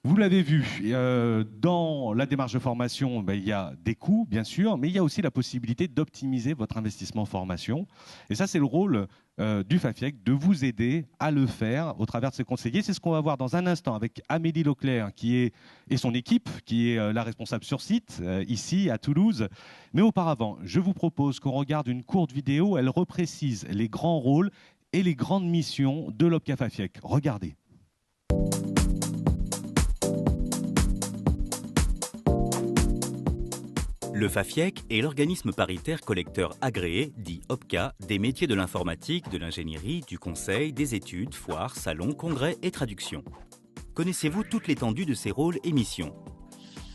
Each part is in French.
Vous l'avez vu, dans la démarche de formation, ben, il y a des coûts, bien sûr, mais il y a aussi la possibilité d'optimiser votre investissement en formation. Et ça, c'est le rôle du FAFIEC, de vous aider à le faire au travers de ses conseillers. C'est ce qu'on va voir dans un instant avec Amélie Leclerc et son équipe, qui est la responsable sur site, ici à Toulouse. Mais auparavant, je vous propose qu'on regarde une courte vidéo. Elle reprécise les grands rôles et les grandes missions de l'OPCA FAFIEC. Regardez. Le FAFIEC est l'organisme paritaire collecteur agréé, dit OPCA, des métiers de l'informatique, de l'ingénierie, du conseil, des études, foires, salons, congrès et traductions. Connaissez-vous toute l'étendue de ses rôles et missions?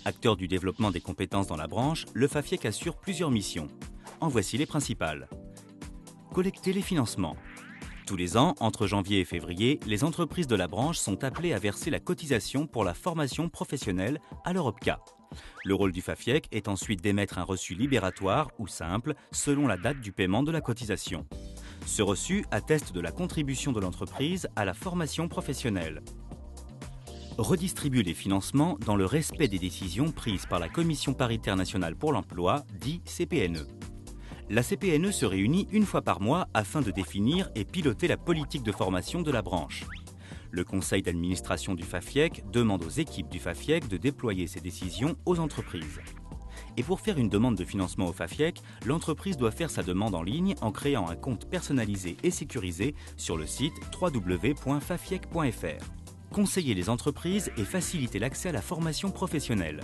Acteur du développement des compétences dans la branche, le FAFIEC assure plusieurs missions. En voici les principales. Collecter les financements. Tous les ans, entre janvier et février, les entreprises de la branche sont appelées à verser la cotisation pour la formation professionnelle à leur OPCA. Le rôle du FAFIEC est ensuite d'émettre un reçu libératoire ou simple selon la date du paiement de la cotisation. Ce reçu atteste de la contribution de l'entreprise à la formation professionnelle. Redistribuer les financements dans le respect des décisions prises par la Commission paritaire nationale pour l'emploi, dit CPNE. La CPNE se réunit une fois par mois afin de définir et piloter la politique de formation de la branche. Le conseil d'administration du FAFIEC demande aux équipes du FAFIEC de déployer ces décisions aux entreprises. Et pour faire une demande de financement au FAFIEC, l'entreprise doit faire sa demande en ligne en créant un compte personnalisé et sécurisé sur le site www.fafiec.fr. Conseiller les entreprises et faciliter l'accès à la formation professionnelle.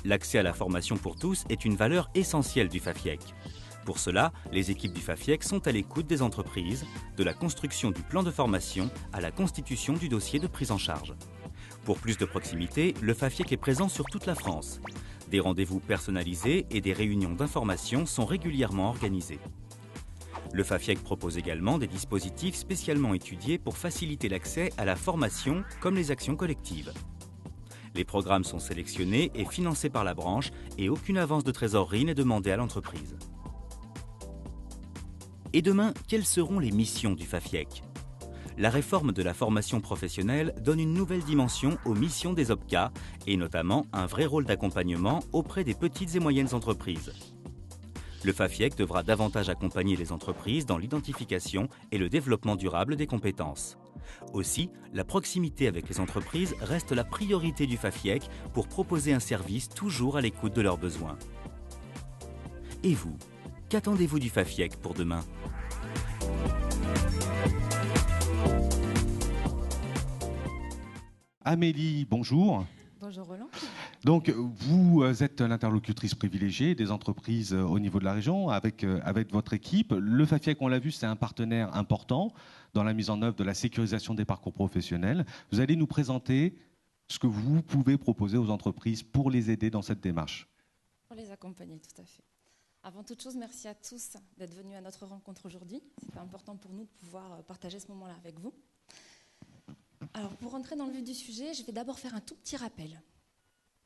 L'accès à la formation pour tous est une valeur essentielle du FAFIEC. Pour cela, les équipes du FAFIEC sont à l'écoute des entreprises, de la construction du plan de formation à la constitution du dossier de prise en charge. Pour plus de proximité, le FAFIEC est présent sur toute la France. Des rendez-vous personnalisés et des réunions d'information sont régulièrement organisés. Le FAFIEC propose également des dispositifs spécialement étudiés pour faciliter l'accès à la formation, comme les actions collectives. Les programmes sont sélectionnés et financés par la branche et aucune avance de trésorerie n'est demandée à l'entreprise. Et demain, quelles seront les missions du FAFIEC? La réforme de la formation professionnelle donne une nouvelle dimension aux missions des OPCA et notamment un vrai rôle d'accompagnement auprès des petites et moyennes entreprises. Le FAFIEC devra davantage accompagner les entreprises dans l'identification et le développement durable des compétences. Aussi, la proximité avec les entreprises reste la priorité du FAFIEC pour proposer un service toujours à l'écoute de leurs besoins. Et vous, qu'attendez-vous du FAFIEC pour demain ? Amélie, bonjour. Bonjour Roland. Donc, vous êtes l'interlocutrice privilégiée des entreprises au niveau de la région avec votre équipe. Le FAFIEC, on l'a vu, c'est un partenaire important dans la mise en œuvre de la sécurisation des parcours professionnels. Vous allez nous présenter ce que vous pouvez proposer aux entreprises pour les aider dans cette démarche. Pour les accompagner, tout à fait. Avant toute chose, merci à tous d'être venus à notre rencontre aujourd'hui. C'était important pour nous de pouvoir partager ce moment-là avec vous. Alors, pour rentrer dans le vif du sujet, je vais d'abord faire un tout petit rappel.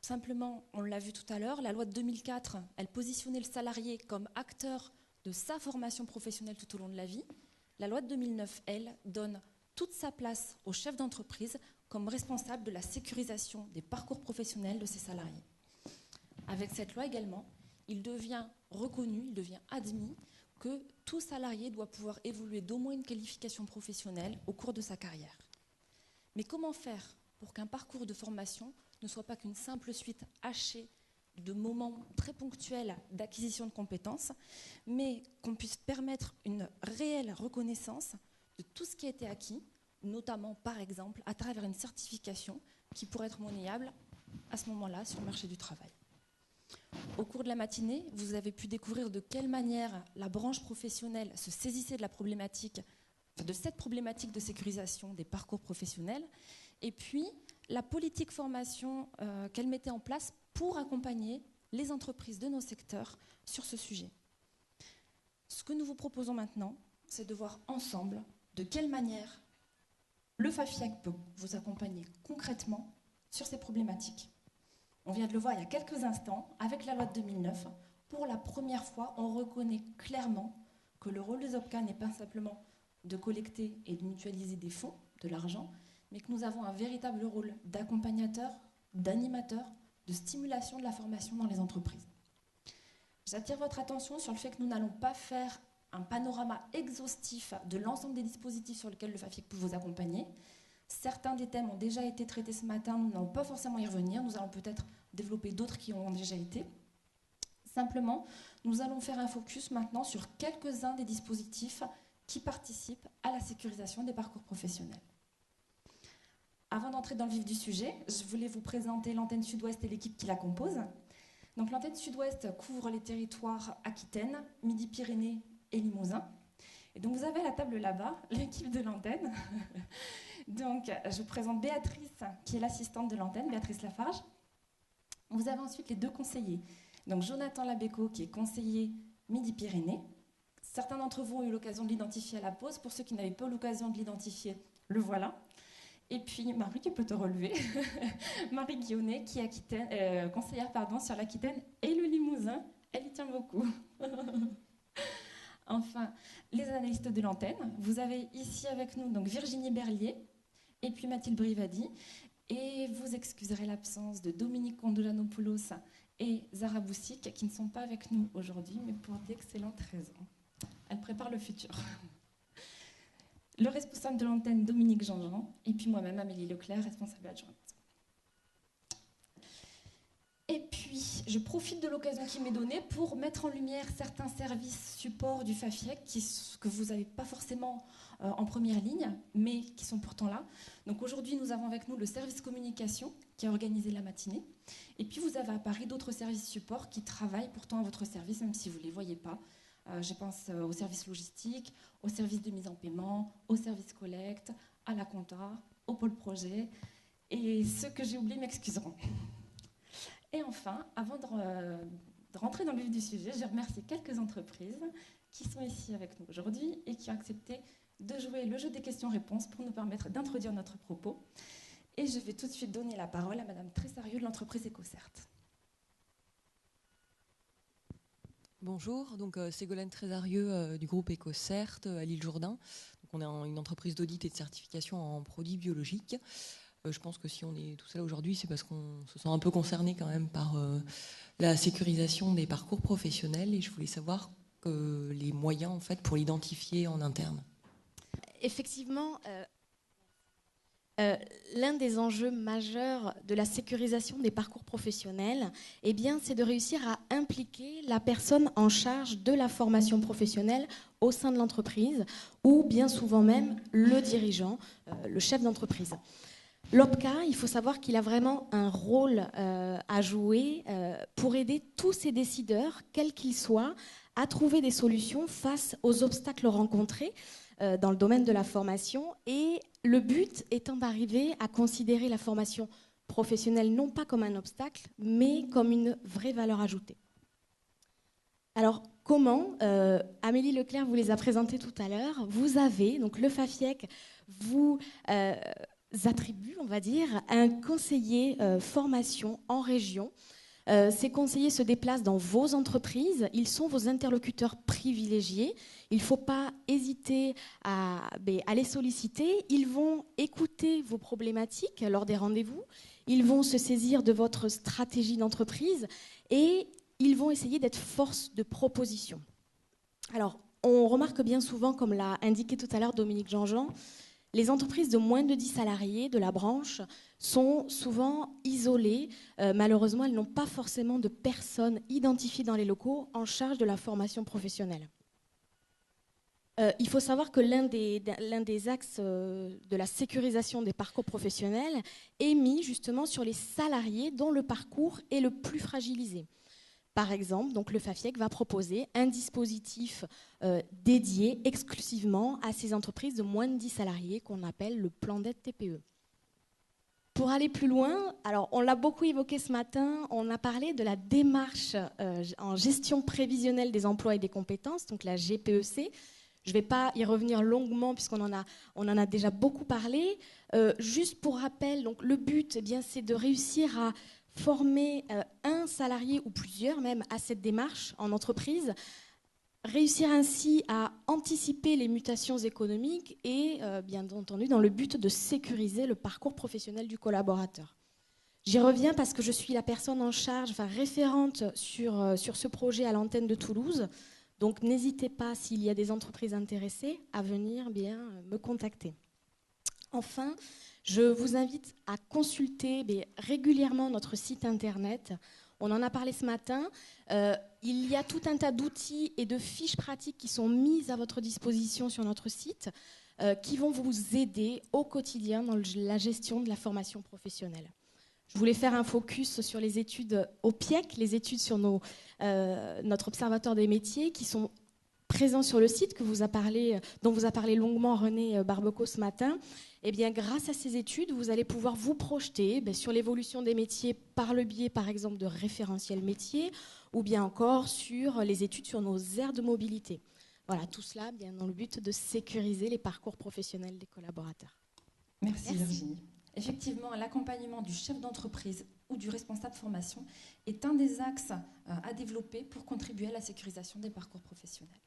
Simplement, on l'a vu tout à l'heure, la loi de 2004, elle positionnait le salarié comme acteur de sa formation professionnelle tout au long de la vie. La loi de 2009, elle, donne toute sa place au chef d'entreprise comme responsable de la sécurisation des parcours professionnels de ses salariés. Avec cette loi également, il devient reconnu, il devient admis que tout salarié doit pouvoir évoluer d'au moins une qualification professionnelle au cours de sa carrière. Mais comment faire pour qu'un parcours de formation ne soit pas qu'une simple suite hachée de moments très ponctuels d'acquisition de compétences, mais qu'on puisse permettre une réelle reconnaissance de tout ce qui a été acquis, notamment par exemple à travers une certification qui pourrait être monnayable à ce moment-là sur le marché du travail. Au cours de la matinée, vous avez pu découvrir de quelle manière la branche professionnelle se saisissait de la problématique, de cette problématique de sécurisation des parcours professionnels, et puis la politique formation qu'elle mettait en place pour accompagner les entreprises de nos secteurs sur ce sujet. Ce que nous vous proposons maintenant, c'est de voir ensemble de quelle manière le FAFIEC peut vous accompagner concrètement sur ces problématiques. On vient de le voir il y a quelques instants, avec la loi de 2009, pour la première fois, on reconnaît clairement que le rôle des OPCA n'est pas simplement de collecter et de mutualiser des fonds, de l'argent, mais que nous avons un véritable rôle d'accompagnateur, d'animateur, de stimulation de la formation dans les entreprises. J'attire votre attention sur le fait que nous n'allons pas faire un panorama exhaustif de l'ensemble des dispositifs sur lesquels le FAFIEC peut vous accompagner. Certains des thèmes ont déjà été traités ce matin, nous n'allons pas forcément y revenir, nous allons peut-être développer d'autres qui ont déjà été. Simplement, nous allons faire un focus maintenant sur quelques-uns des dispositifs qui participent à la sécurisation des parcours professionnels. Avant d'entrer dans le vif du sujet, je voulais vous présenter l'antenne Sud-Ouest et l'équipe qui la compose. Donc, l'antenne Sud-Ouest couvre les territoires Aquitaine, Midi-Pyrénées et Limousin. Et donc, vous avez à la table là-bas l'équipe de l'antenne. Donc, je vous présente Béatrice, qui est l'assistante de l'antenne, Béatrice Lafarge. Vous avez ensuite les deux conseillers. Donc, Jonathan Labéco, qui est conseiller Midi-Pyrénées. Certains d'entre vous ont eu l'occasion de l'identifier à la pause. Pour ceux qui n'avaient pas l'occasion de l'identifier, le voilà. Et puis, Marie, qui peut te relever, Marie Guillonnet, qui est conseillère sur l'Aquitaine et le Limousin. Elle y tient beaucoup. Enfin, les analystes de l'antenne. Vous avez ici avec nous donc Virginie Berlier et puis Mathilde Brivadi. Et vous excuserez l'absence de Dominique Kondolanopoulos et Zara Boussic, qui ne sont pas avec nous aujourd'hui, mais pour d'excellentes raisons. Elles préparent le futur. Le responsable de l'antenne, Dominique Jean-Jean, et puis moi-même, Amélie Leclerc, responsable adjointe. Et puis, je profite de l'occasion qui m'est donnée pour mettre en lumière certains services supports du FAFIEC que vous n'avez pas forcément en première ligne, mais qui sont pourtant là. Donc aujourd'hui, nous avons avec nous le service communication qui a organisé la matinée. Et puis, vous avez à Paris d'autres services supports qui travaillent pourtant à votre service, même si vous ne les voyez pas. Je pense au service logistique, au service de mise en paiement, au service collecte, à la compta, au pôle projet. Et ceux que j'ai oubliés m'excuseront. Et enfin, avant de rentrer dans le vif du sujet, je remercie quelques entreprises qui sont ici avec nous aujourd'hui et qui ont accepté de jouer le jeu des questions-réponses pour nous permettre d'introduire notre propos. Et je vais tout de suite donner la parole à Madame Tressarieux de l'entreprise EcoCert. Bonjour, donc Ségolène Trésarieux du groupe EcoCert à l'île Jourdain. Donc, on est une entreprise d'audit et de certification en produits biologiques. Je pense que si on est tous là aujourd'hui, c'est parce qu'on se sent un peu concerné quand même par la sécurisation des parcours professionnels et je voulais savoir les moyens en fait pour l'identifier en interne. Effectivement, l'un des enjeux majeurs de la sécurisation des parcours professionnels, eh bien, c'est de réussir à impliquer la personne en charge de la formation professionnelle au sein de l'entreprise ou bien souvent même le dirigeant, le chef d'entreprise. L'OPCA, il faut savoir qu'il a vraiment un rôle à jouer pour aider tous ces décideurs, quels qu'ils soient, à trouver des solutions face aux obstacles rencontrés dans le domaine de la formation, et le but étant d'arriver à considérer la formation professionnelle non pas comme un obstacle, mais comme une vraie valeur ajoutée. Alors, comment Amélie Leclerc vous les a présentés tout à l'heure. Vous avez, donc le FAFIEC vous attribue, on va dire, un conseiller formation en région. Ces conseillers se déplacent dans vos entreprises, ils sont vos interlocuteurs privilégiés, il ne faut pas hésiter à les solliciter, ils vont écouter vos problématiques lors des rendez-vous, ils vont se saisir de votre stratégie d'entreprise et ils vont essayer d'être force de proposition. Alors, on remarque bien souvent, comme l'a indiqué tout à l'heure Dominique Jean-Jean, les entreprises de moins de 10 salariés de la branche sont souvent isolées. Malheureusement, elles n'ont pas forcément de personnes identifiées dans les locaux en charge de la formation professionnelle. Il faut savoir que l'un des axes de la sécurisation des parcours professionnels est mis justement sur les salariés dont le parcours est le plus fragilisé. Par exemple, donc le FAFIEC va proposer un dispositif dédié exclusivement à ces entreprises de moins de 10 salariés qu'on appelle le plan d'aide TPE. Pour aller plus loin, alors on l'a beaucoup évoqué ce matin, on a parlé de la démarche en gestion prévisionnelle des emplois et des compétences, donc la GPEC. Je ne vais pas y revenir longuement puisqu'on en a déjà beaucoup parlé. Juste pour rappel, donc le but, eh bien, c'est de réussir à former un salarié ou plusieurs même à cette démarche en entreprise réussir ainsi à anticiper les mutations économiques et, bien entendu, dans le but de sécuriser le parcours professionnel du collaborateur. J'y reviens parce que je suis la personne en charge, enfin référente sur ce projet à l'antenne de Toulouse. Donc n'hésitez pas, s'il y a des entreprises intéressées, à venir me contacter. Enfin, je vous invite à consulter régulièrement notre site internet. On en a parlé ce matin. Il y a tout un tas d'outils et de fiches pratiques qui sont mises à votre disposition sur notre site qui vont vous aider au quotidien dans la gestion de la formation professionnelle. Je voulais faire un focus sur les études au PIEC, les études sur notre observatoire des métiers qui sont présents sur le site dont vous a parlé longuement René Barbeco ce matin. Eh bien, grâce à ces études, vous allez pouvoir vous projeter sur l'évolution des métiers par le biais, par exemple, de référentiels métiers ou bien encore sur les études sur nos aires de mobilité. Voilà, tout cela bien dans le but de sécuriser les parcours professionnels des collaborateurs. Merci Virginie. Effectivement, l'accompagnement du chef d'entreprise ou du responsable formation est un des axes à développer pour contribuer à la sécurisation des parcours professionnels.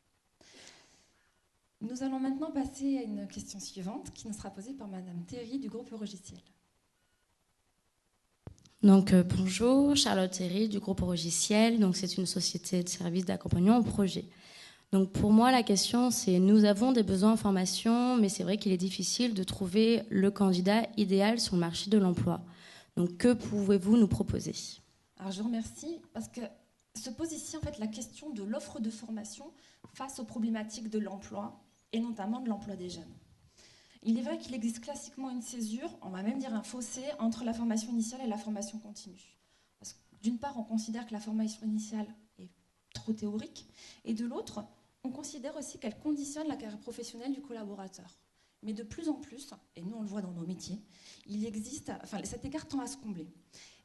Nous allons maintenant passer à une question suivante qui nous sera posée par Madame Théry du groupe Eurogiciel. Donc bonjour, Charlotte Théry du groupe Eurogiciel. Donc c'est une société de services d'accompagnement au projet. Donc pour moi la question c'est nous avons des besoins en formation, mais c'est vrai qu'il est difficile de trouver le candidat idéal sur le marché de l'emploi. Donc que pouvez-vous nous proposer? Alors je vous remercie parce que se pose ici en fait la question de l'offre de formation face aux problématiques de l'emploi et notamment de l'emploi des jeunes. Il est vrai qu'il existe classiquement une césure, on va même dire un fossé, entre la formation initiale et la formation continue. Parce que d'une part, on considère que la formation initiale est trop théorique, et de l'autre, on considère aussi qu'elle conditionne la carrière professionnelle du collaborateur. Mais de plus en plus, et nous on le voit dans nos métiers, cet écart tend à se combler.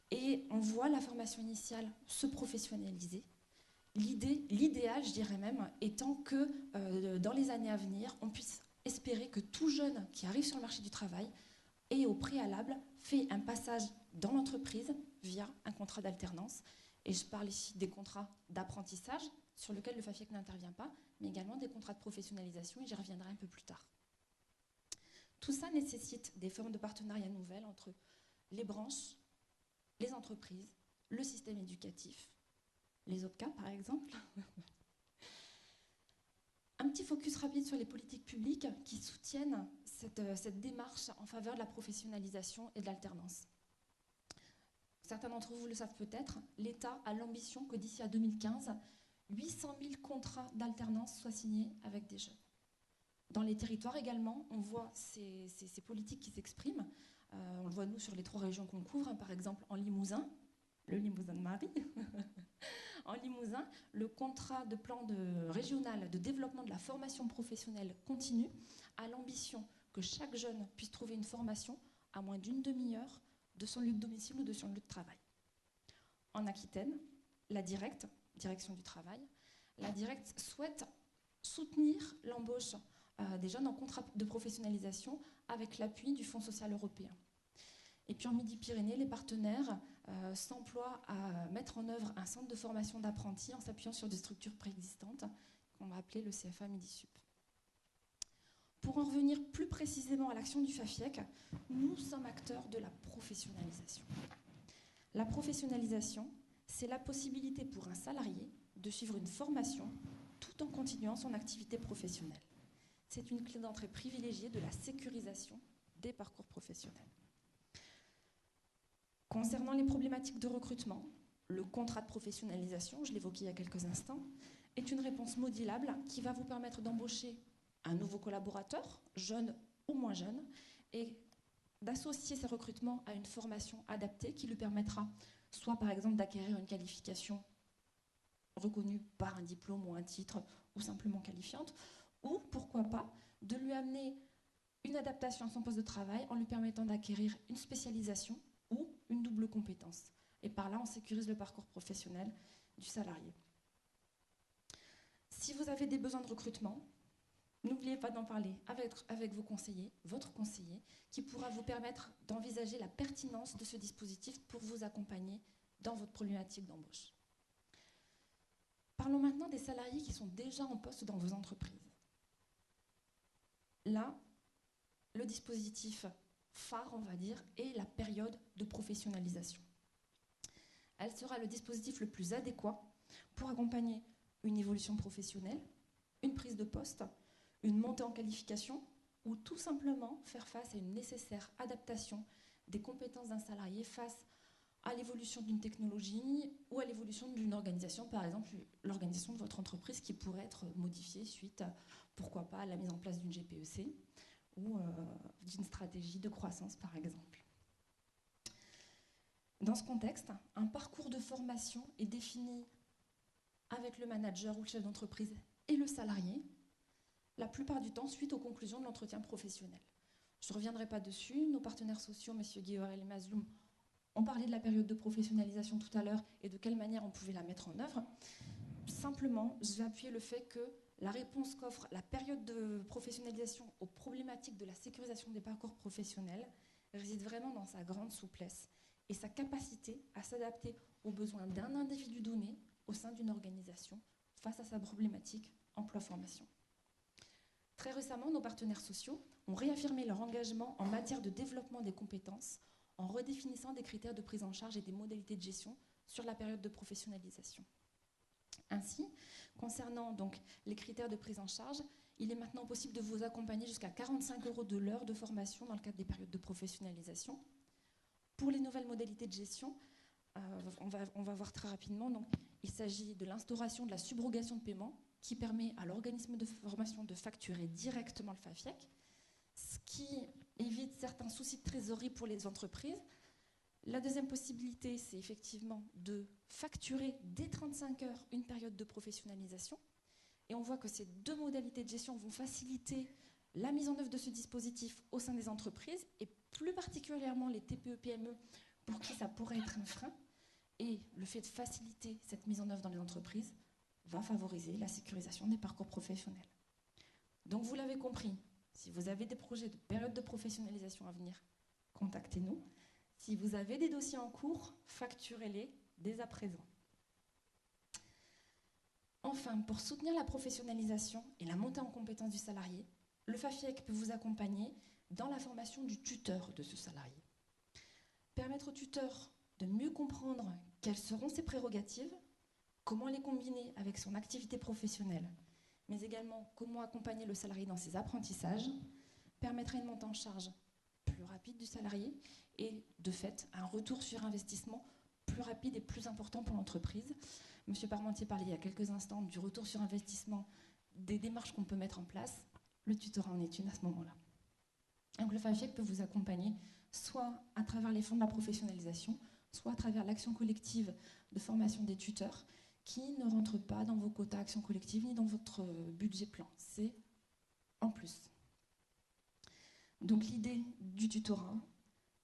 Et on voit la formation initiale se professionnaliser. L'idéal, je dirais même, étant que dans les années à venir, on puisse espérer que tout jeune qui arrive sur le marché du travail ait au préalable fait un passage dans l'entreprise via un contrat d'alternance. Et je parle ici des contrats d'apprentissage sur lesquels le FAFIEC n'intervient pas, mais également des contrats de professionnalisation, et j'y reviendrai un peu plus tard. Tout ça nécessite des formes de partenariat nouvelles entre les branches, les entreprises, le système éducatif, les OPCA par exemple. Un petit focus rapide sur les politiques publiques qui soutiennent cette démarche en faveur de la professionnalisation et de l'alternance. Certains d'entre vous le savent peut-être, l'État a l'ambition que d'ici à 2015, 800 000 contrats d'alternance soient signés avec des jeunes. Dans les territoires également, on voit ces politiques qui s'expriment. On le voit nous sur les 3 régions qu'on couvre, par exemple en Limousin, le Limousin de Marie. En Limousin, le contrat de plan régional de développement de la formation professionnelle continue a l'ambition que chaque jeune puisse trouver une formation à moins d'une demi-heure de son lieu de domicile ou de son lieu de travail. En Aquitaine, la direction du travail, la directe souhaite soutenir l'embauche des jeunes en contrat de professionnalisation avec l'appui du Fonds social européen. Et puis en Midi-Pyrénées, les partenaires s'emploient à mettre en œuvre un centre de formation d'apprentis en s'appuyant sur des structures préexistantes qu'on va appeler le CFA Midi-Sup. Pour en revenir plus précisément à l'action du FAFIEC, nous sommes acteurs de la professionnalisation. La professionnalisation, c'est la possibilité pour un salarié de suivre une formation tout en continuant son activité professionnelle. C'est une clé d'entrée privilégiée de la sécurisation des parcours professionnels. Concernant les problématiques de recrutement, le contrat de professionnalisation, je l'évoquais il y a quelques instants, est une réponse modulable qui va vous permettre d'embaucher un nouveau collaborateur, jeune ou moins jeune, et d'associer ces recrutements à une formation adaptée qui lui permettra soit par exemple d'acquérir une qualification reconnue par un diplôme ou un titre ou simplement qualifiante, ou pourquoi pas de lui amener une adaptation à son poste de travail en lui permettant d'acquérir une spécialisation ou une double compétence. Et par là, on sécurise le parcours professionnel du salarié. Si vous avez des besoins de recrutement, n'oubliez pas d'en parler avec vos conseillers, votre conseiller, qui pourra vous permettre d'envisager la pertinence de ce dispositif pour vous accompagner dans votre problématique d'embauche. Parlons maintenant des salariés qui sont déjà en poste dans vos entreprises. Là, le dispositif phare, on va dire, est la période de professionnalisation. Elle sera le dispositif le plus adéquat pour accompagner une évolution professionnelle, une prise de poste, une montée en qualification ou tout simplement faire face à une nécessaire adaptation des compétences d'un salarié face à l'évolution d'une technologie ou à l'évolution d'une organisation, par exemple l'organisation de votre entreprise qui pourrait être modifiée suite, pourquoi pas, à la mise en place d'une GPEC ou d'une stratégie de croissance, par exemple. Dans ce contexte, un parcours de formation est défini avec le manager ou le chef d'entreprise et le salarié, la plupart du temps suite aux conclusions de l'entretien professionnel. Je ne reviendrai pas dessus, nos partenaires sociaux, M. Guéorel et Mazloum, ont parlé de la période de professionnalisation tout à l'heure et de quelle manière on pouvait la mettre en œuvre. Simplement, je vais appuyer le fait que la réponse qu'offre la période de professionnalisation aux problématiques de la sécurisation des parcours professionnels réside vraiment dans sa grande souplesse et sa capacité à s'adapter aux besoins d'un individu donné au sein d'une organisation face à sa problématique emploi-formation. Très récemment, nos partenaires sociaux ont réaffirmé leur engagement en matière de développement des compétences en redéfinissant des critères de prise en charge et des modalités de gestion sur la période de professionnalisation. Ainsi, concernant donc les critères de prise en charge, il est maintenant possible de vous accompagner jusqu'à 45 € de l'heure de formation dans le cadre des périodes de professionnalisation. Pour les nouvelles modalités de gestion, on va voir très rapidement, donc, il s'agit de l'instauration de la subrogation de paiement qui permet à l'organisme de formation de facturer directement le FAFIEC, ce qui évite certains soucis de trésorerie pour les entreprises. La deuxième possibilité, c'est effectivement de facturer dès 35 heures une période de professionnalisation. Et on voit que ces deux modalités de gestion vont faciliter la mise en œuvre de ce dispositif au sein des entreprises, et plus particulièrement les TPE-PME pour qui ça pourrait être un frein. Et le fait de faciliter cette mise en œuvre dans les entreprises va favoriser la sécurisation des parcours professionnels. Donc vous l'avez compris, si vous avez des projets de période de professionnalisation à venir, contactez-nous. Si vous avez des dossiers en cours, facturez-les dès à présent. Enfin, pour soutenir la professionnalisation et la montée en compétence du salarié, le FAFIEC peut vous accompagner dans la formation du tuteur de ce salarié. Permettre au tuteur de mieux comprendre quelles seront ses prérogatives, comment les combiner avec son activité professionnelle, mais également comment accompagner le salarié dans ses apprentissages, permettrait une montée en charge plus rapide du salarié et, de fait, un retour sur investissement plus rapide et plus important pour l'entreprise. Monsieur Parmentier parlait il y a quelques instants du retour sur investissement, des démarches qu'on peut mettre en place. Le tutorat en est une à ce moment-là. Donc le FAFIEC peut vous accompagner soit à travers les fonds de la professionnalisation, soit à travers l'action collective de formation des tuteurs qui ne rentrent pas dans vos quotas action collective ni dans votre budget plan. C'est en plus. Donc l'idée du tutorat,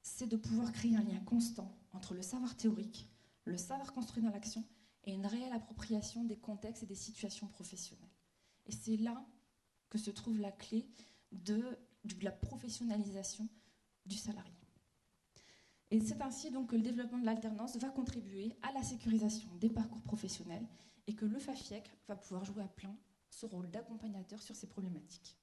c'est de pouvoir créer un lien constant entre le savoir théorique, le savoir construit dans l'action et une réelle appropriation des contextes et des situations professionnelles. Et c'est là que se trouve la clé de la professionnalisation du salarié. Et c'est ainsi donc que le développement de l'alternance va contribuer à la sécurisation des parcours professionnels et que le FAFIEC va pouvoir jouer à plein ce rôle d'accompagnateur sur ces problématiques.